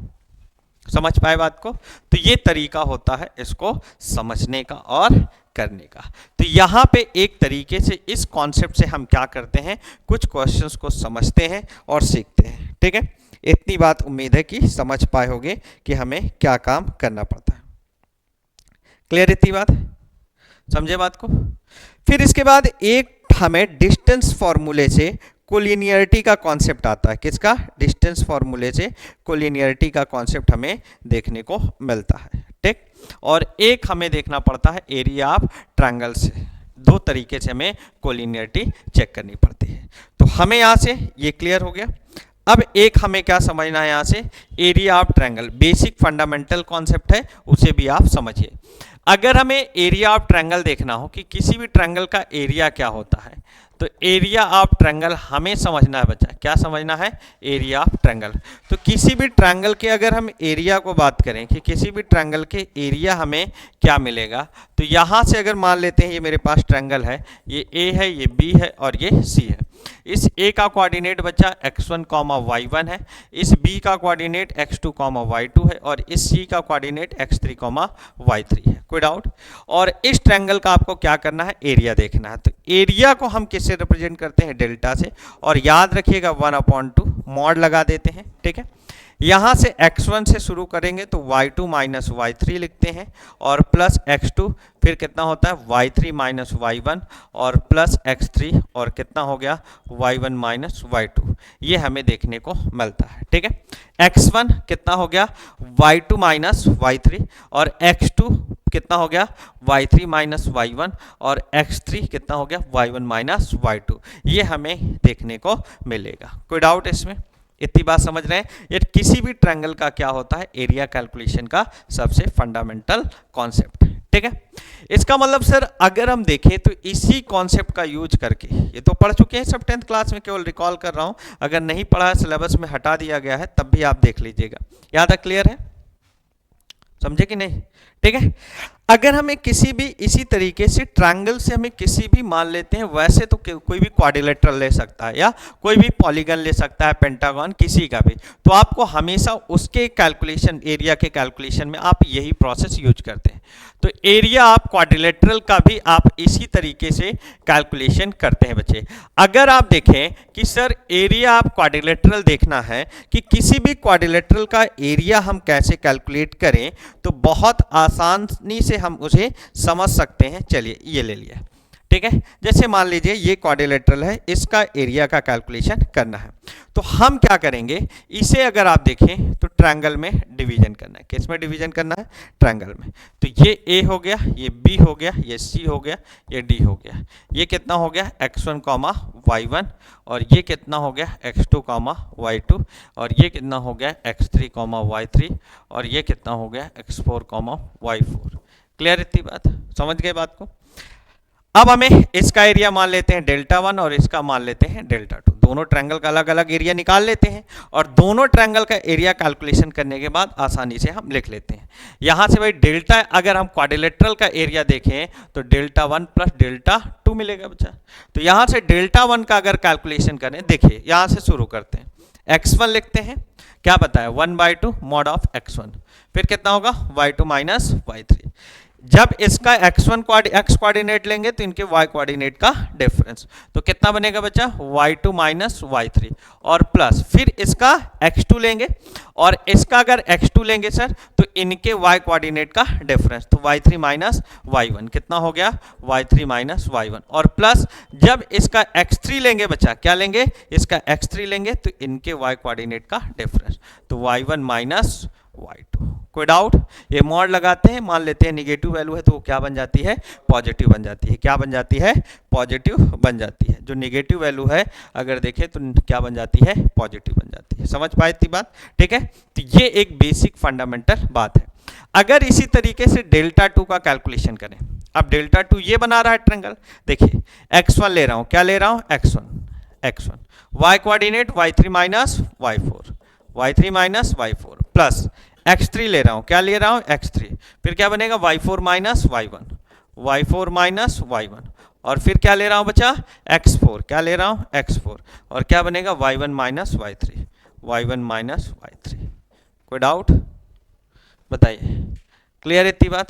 समझ पाए बात को? तो ये तरीका होता है इसको समझने का और करने का। तो यहाँ पे एक तरीके से इस कॉन्सेप्ट से हम क्या करते हैं, कुछ क्वेश्चंस को समझते हैं और सीखते हैं, ठीक है। इतनी बात उम्मीद है कि समझ पाए होंगे कि हमें क्या काम करना पड़ता है। क्लियर इतनी बात? समझे बात को? फिर इसके बाद एक हमें डिस्टेंस फॉर्मूले से कोलिनियरिटी का कॉन्सेप्ट आता है। किसका? डिस्टेंस फॉर्मूले से कोलिनियरिटी का कॉन्सेप्ट हमें देखने को मिलता है, ठीक। और एक हमें देखना पड़ता है एरिया ऑफ ट्रायंगल से। दो तरीके से हमें कोलिनियरिटी चेक करनी पड़ती है। तो हमें यहाँ से ये क्लियर हो गया। अब एक हमें क्या समझना है यहाँ से, area of triangle, basic fundamental concept है, उसे भी आप समझिए। अगर हमें एरिया ऑफ ट्रायंगल देखना हो कि किसी भी ट्रायंगल का एरिया क्या होता है, तो एरिया ऑफ ट्रायंगल हमें समझना है बच्चा। क्या समझना है? Area of triangle. तो किसी भी ट्रायंगल के अगर हम एरिया को बात करें कि किसी भी ट्रायंगल के एरिया हमें क्या मिलेगा, तो यहाँ से अगर मान लेते हैं ये मेरे पास ट्रायंगल है, ये A है, ये B है और ये C है। इस A का कोऑर्डिनेट बच्चा x1, y1 है, इस B का कोऑर्डिनेट x2, y2 है और इस C का कोऑर्डिनेट x3, y3 है। कोई डाउट? और इस ट्रायंगल का आपको क्या करना है? एरिया देखना है। तो एरिया को हम किससे रिप्रेजेंट करते हैं? डेल्टा से। और याद रखिएगा 1/2 मॉड लगा देते हैं, ठीक है। यहाँ से x1 से शुरू करेंगे तो y2 माइनस y3 लिखते हैं और प्लस x2, फिर कितना होता है y3 माइनस y1 और प्लस x3 और कितना हो गया y1 माइनस y2। ये हमें देखने को मिलता है, ठीक है। x1 कितना हो गया y2 माइनस y3 और x2 कितना हो गया y3 माइनस y1 और x3 कितना हो गया y1 माइनस y2। ये हमें देखने को मिलेगा। कोई डाउट इसमें? इतनी बात समझ रहे हैं? ये किसी भी ट्रायंगल का क्या होता है? एरिया कैलकुलेशन का सबसे फंडामेंटल कॉन्सेप्ट, ठीक है। इसका मतलब सर अगर हम देखें तो इसी कॉन्सेप्ट का यूज करके, ये तो पढ़ चुके हैं सब 10th क्लास में, केवल रिकॉल कर रहा हूं, अगर नहीं पढ़ा है सिलेबस में हटा दिया गया है तब भी आप देख लीजिएगा। यहाँ तक क्लियर है? समझे कि नहीं? ठीक है। अगर हमें किसी भी इसी तरीके से ट्रायंगल से हमें किसी भी मान लेते हैं, वैसे तो कोई भी क्वाड्रिलेटरल ले सकता है या कोई भी पॉलीगन ले सकता है, पेंटागन किसी का भी, तो आपको हमेशा उसके कैलकुलेशन, एरिया के कैलकुलेशन में आप यही प्रोसेस यूज करते हैं। तो एरिया आप क्वाड्रिलेटरल का भी आप इसी तरीके से कैलकुलेशन करते हैं बच्चे। अगर आप देखें कि सर एरिया आप क्वाड्रिलेटरल देखना है कि किसी भी क्वाड्रिलेटरल का एरिया हम कैसे कैलकुलेट करें, तो बहुत आसानी से हम उसे समझ सकते हैं। चलिए ये ले लिया, ठीक है। जैसे मान लीजिए ये क्वाड्रिलेटरल है, इसका एरिया का कैलकुलेशन करना है, तो हम क्या करेंगे, इसे अगर आप देखें तो ट्रायंगल में डिवीजन करना है। किस में डिवीजन करना है? ट्रायंगल में। तो ये ए हो गया, ये बी हो गया, ये सी हो गया, ये डी हो गया। ये कितना हो गया? x1 y1, और ये कितना हो गया? x2 y2, और ये कितना हो गया? x3 y3, और ये कितना हो गया? x4 y4। क्लियर इतनी बात? समझ गए बात को? अब हमें इसका एरिया मान लेते हैं डेल्टा 1 और इसका मान लेते हैं डेल्टा 2। दोनों ट्रायंगल का अलग अलग एरिया निकाल लेते हैं और दोनों ट्रायंगल का एरिया कैलकुलेशन करने के बाद आसानी से हम लिख लेते हैं। यहां से भाई डेल्टा, अगर हम क्वाड्रिलेटरल का एरिया देखें तो डेल्टा 1 प्लस डेल्टा 2 मिलेगा बच्चा। तो यहां से डेल्टा 1 का अगर कैलकुलेशन करें, देखिए यहां से शुरू करते हैं। x1 लिखते हैं, क्या बताया? 1/2 मॉड ऑफ x1, फिर कितना होगा? y2 minus y3। जब इसका x1 x कोऑर्डिनेट लेंगे तो इनके y कोऑर्डिनेट का डिफरेंस, तो कितना बनेगा बच्चा? y2 माइनस y3, और प्लस फिर इसका x2 लेंगे, और इसका अगर x2 लेंगे सर तो इनके y कोऑर्डिनेट का डिफरेंस, तो y3 माइनस y1 कितना हो गया? y3 माइनस y1, और प्लस जब इसका x3 लेंगे बच्चा, क्या लेंगे? इसका x3 लेंगे तो इनके y कोऑर्डिनेट का डिफरेंस, तो y1 माइनस y2। कोई डाउट? ये मॉड लगाते हैं, मान लेते हैं निगेटिव वैल्यू है तो वो क्या बन जाती है? पॉजिटिव बन जाती है। क्या बन जाती है? पॉजिटिव बन जाती है। जो निगेटिव वैल्यू है अगर देखें तो क्या बन जाती है? पॉजिटिव बन जाती है। समझ पाए इतनी बात? ठीक है, तो ये एक बेसिक फंडामेंटल बात है। अगर इसी तरीके से डेल्टा 2 का कैलकुलेशन करें, अब डेल्टा 2 ये बना रहा है ट्रायंगल, देखिए x1 ले रहा हूं, क्या ले रहा हूं? x1, y coordinate y3 minus y3 minus y4, plus x3 ले रहा हूं, क्या ले रहा हूं? x3, फिर क्या बनेगा? y4 माइनस y1, और फिर क्या ले रहा हूं बच्चा? x4, क्या ले रहा हूं? x4, और क्या बनेगा? y1 minus y3। कोई डाउट बताइए? क्लियर इतनी बात?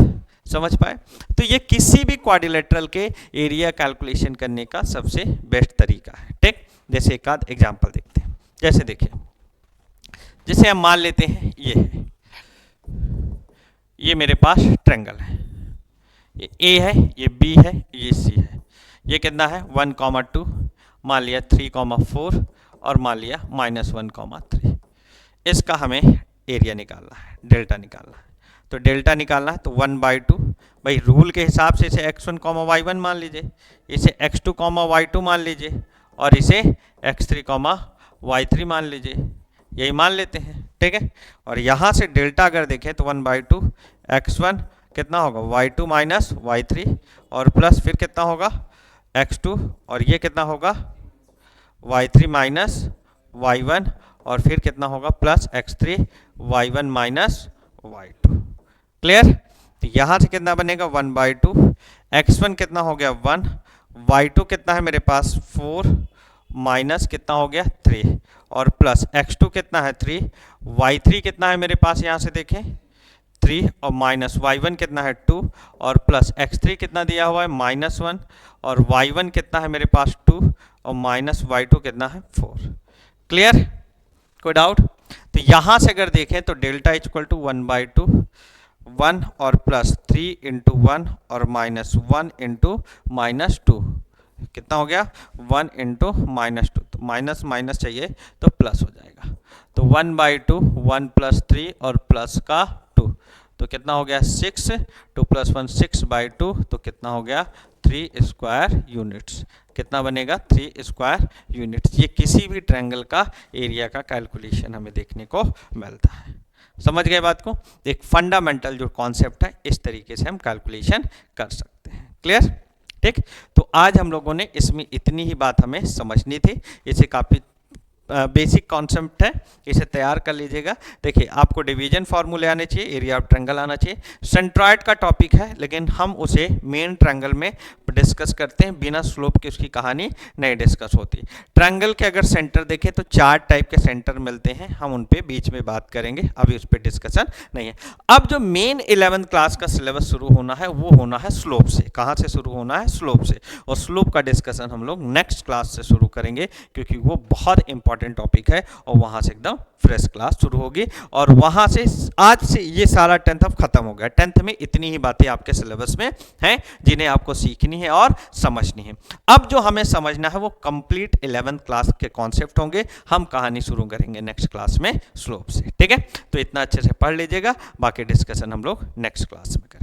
समझ पाए? तो ये किसी भी क्वाड्रिलेटरल के एरिया कैलकुलेशन करने का सबसे बेस्ट तरीका है। ठीक, जैसे एक आध एग्जाम्पल देखते हैं। जैसे देखिए, जैसे हम मान लेते हैं ये है, ये मेरे पास ट्रायंगल है, ये ए है, ये बी है, ये सी है। ये कितना है? 1, 2, मान लिया 3, 4, और मान लिया -1, 3। इसका हमें एरिया निकालना है, डेल्टा निकालना है। तो डेल्टा निकालना है तो 1/2, भाई रूल के हिसाब से इसे x1, y1 मान लीजिए, इसे x2, y2 मान लीजिए, और इसे x3, y3 मान लीजिए, यही मान लेते हैं। ठीक है, और यहाँ से डेल्टा अगर देखें तो 1/2 x1 कितना होगा? y2 माइनस y3, और प्लस फिर कितना होगा? x2, और ये कितना होगा? y3 माइनस y1, और फिर कितना होगा? Plus x3 y1 minus y2। Clear? तो यहाँ से कितना बनेगा? 1/2 x1 कितना हो गया? 1, y2 कितना है मेरे पास? 4, माइनस कितना हो गया? 3, और प्लस x2 कितना है? 3, y3 कितना है मेरे पास? यहाँ से देखें 3, और माइनस y1 कितना है? 2, और प्लस x3 कितना दिया हुआ है? -1, और y1 कितना है मेरे पास? 2, और माइनस y2 कितना है? 4। क्लियर? कोई डाउट? तो यहाँ से अगर देखें तो डेल्टा इक्वल टू 1/2, 1 और प्लस 3 इंटू 1 और -1 इंटू -2, कितना हो गया? 1 इंटू -2, तो माइनस माइनस चाहिए तो प्लस हो जाएगा। तो 1/2, 1 प्लस 3 और प्लस का 2, तो कितना हो गया? 6, 2 + 1 6/2, तो कितना हो गया? 3 स्क्वायर यूनिट्स। कितना बनेगा? 3 स्क्वायर यूनिट्स। ये किसी भी ट्रायंगल का एरिया का कैलकुलेशन हमें देखने को मिलता है। समझ गए बात को? एक फंडामेंटल जो कॉन्सेप्ट है, इस तरीके से हम कैलकुलेशन कर सकते हैं। क्लियर? ठीक, तो आज हम लोगों ने इसमें इतनी ही बात हमें समझनी थी। इसे काफ़ी बेसिक कॉन्सेप्ट है, इसे तैयार कर लीजिएगा। देखिए आपको डिवीजन फार्मूले आने चाहिए, एरिया ऑफ ट्रायंगल आना चाहिए। सेंट्रॉइड का टॉपिक है लेकिन हम उसे मेन ट्रायंगल में डिस्कस करते हैं, बिना स्लोप की उसकी कहानी नहीं डिस्कस होती। ट्रायंगल के अगर सेंटर देखें तो 4 टाइप के सेंटर मिलते हैं, हम उन पे बीच में बात करेंगे, अभी उस पर डिस्कशन नहीं है। अब जो मेन 11th क्लास का सिलेबस शुरू होना है वो होना है स्लोप से। कहाँ से शुरू होना है? स्लोप से। और स्लोप का डिस्कशन हम लोग नेक्स्ट क्लास से शुरू करेंगे क्योंकि वो बहुत इंपॉर्टेंट टॉपिक है और वहाँ से एकदम फ्रेश क्लास शुरू होगी। और वहाँ से आज से ये सारा 10th अब खत्म हो गया। 10th में इतनी ही बातें आपके सिलेबस में हैं जिन्हें आपको सीखनी है और समझनी है। अब जो हमें समझना है वो कंप्लीट 11th क्लास के कॉन्सेप्ट होंगे, हम कहानी शुरू करेंगे नेक्स्ट क्लास में स्लोप से। ठीक है, तो इतना अच्छे से पढ़ लीजिएगा, बाकी डिस्कशन हम लोग नेक्स्ट क्लास में करेंगे।